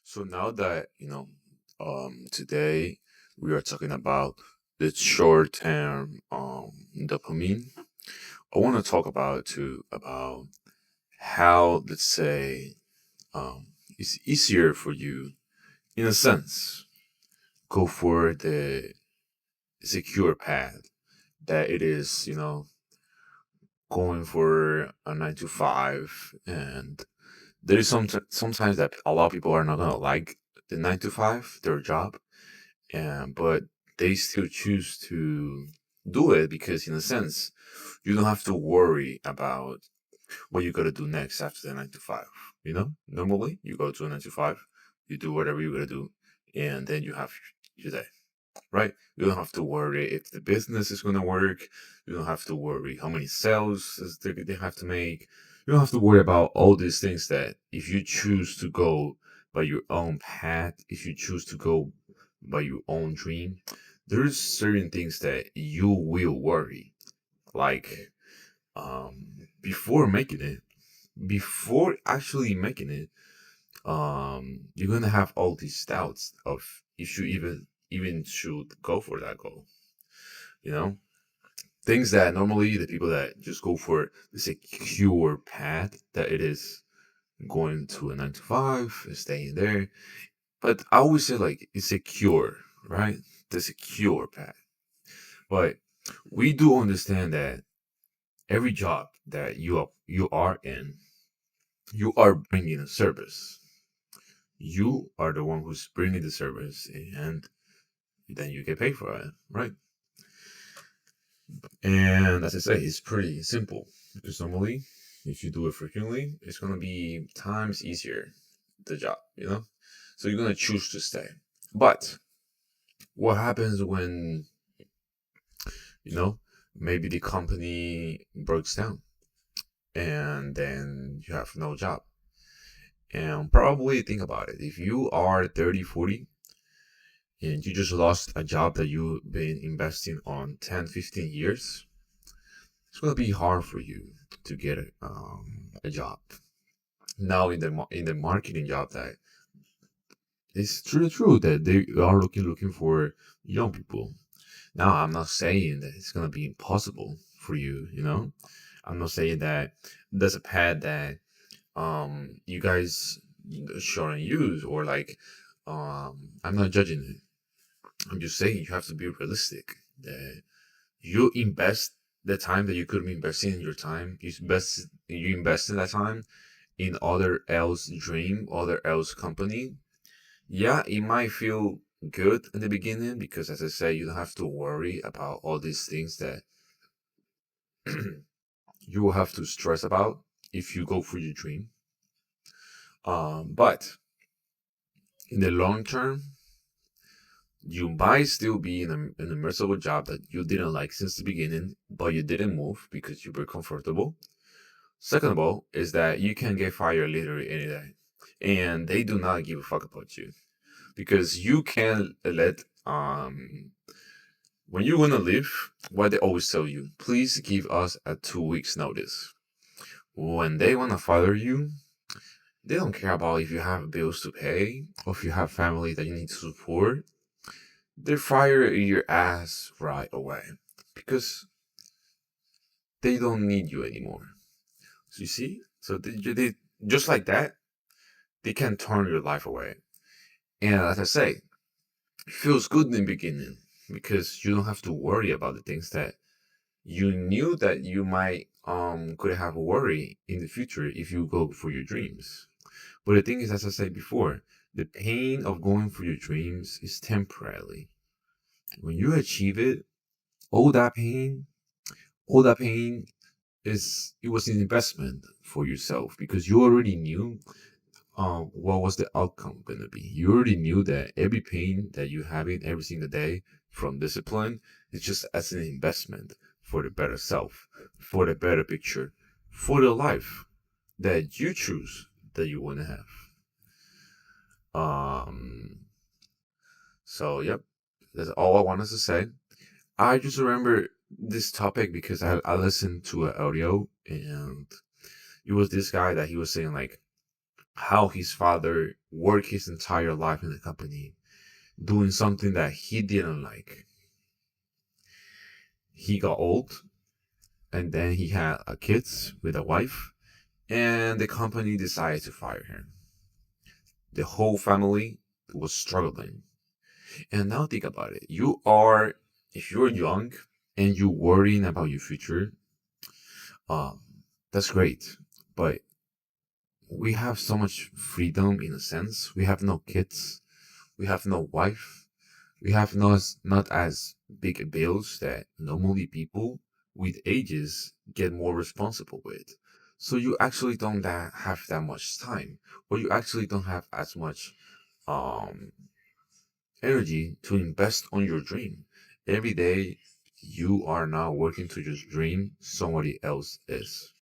So now that, today we are talking about the short term dopamine, I want to talk about too about how, let's say, it's easier for you, in a sense, go for the secure path that it is, going for a 9 to 5. And there is sometimes that a lot of people are not gonna like the 9 to 5, their job, and but they still choose to do it because, in a sense, you don't have to worry about what you gotta do next after the 9 to 5. Normally you go to a 9 to 5, you do whatever you gotta do, and then you have your day, right? You don't have to worry if the business is gonna work. You don't have to worry how many sales they have to make. You don't have to worry about all these things that if you choose to go by your own path, if you choose to go by your own dream, there's certain things that you will worry. Like before making it, before actually making it, you're gonna have all these doubts of if you even should go for that goal. You know, things that normally the people that just go for the secure path, that it is going to a 9 to 5 and staying there. But I always say like it's secure, right? The secure path. But we do understand that every job that you are in, you are bringing a service. You are the one who's bringing the service, and then you get paid for it, right? And as I say, it's pretty simple because normally, if you do it frequently, it's gonna be times easier the job. So you're gonna choose to stay. But what happens when you know maybe the company breaks down and then you have no job? And probably think about it. If you are 30, 40, and you just lost a job that you've been investing on 10, 15 years, it's going to be hard for you to get a job. Now in the marketing job, that it's true that they are looking for young people. Now, I'm not saying that it's going to be impossible for you. I'm not saying that there's a path that you guys shouldn't use, or like I'm not judging it. I'm just saying you have to be realistic. That you invest the time that you could be investing in your time. You invest in that time in other else dream, other else company. Yeah, it might feel good in the beginning because, as I say, you don't have to worry about all these things that you will have to stress about if you go for your dream. But in the long term, you might still be in a miserable job that you didn't like since the beginning, but you didn't move because you were comfortable. Second of all, is that you can get fired literally any day, and they do not give a fuck about you because you can let when you want to leave. What they always tell you: please give us a 2 weeks notice. When they want to fire you, they don't care about if you have bills to pay or if you have family that you need to support. They fire your ass right away because they don't need you anymore. So you see, so they just like that, they can turn your life away. And as I say, it feels good in the beginning because you don't have to worry about the things that you knew that you might could have worry in the future if you go for your dreams. But the thing is, as I said before, the pain of going for your dreams is temporarily. When you achieve it, all that pain, all that pain it was an investment for yourself because you already knew what was the outcome going to be. You already knew that every pain that you having every single day from discipline is just as an investment for the better self, for the better picture, for the life that you choose that you want to have. Um, so yep, that's all I wanted to say. I just remember this topic because I listened to an audio, and it was this guy that he was saying like how his father worked his entire life in the company doing something that he didn't like. He got old, and then he had a kids with a wife, and the company decided to fire him. The whole family was struggling. And now think about it. If you're young and you're worrying about your future, um, that's great. But we have so much freedom in a sense. We have no kids. We have no wife. We have not as big bills that normally people with ages get more responsible with. So you actually don't have that much time, or you actually don't have as much um energy to invest on your dream. Every day you are not working to just dream, somebody else is.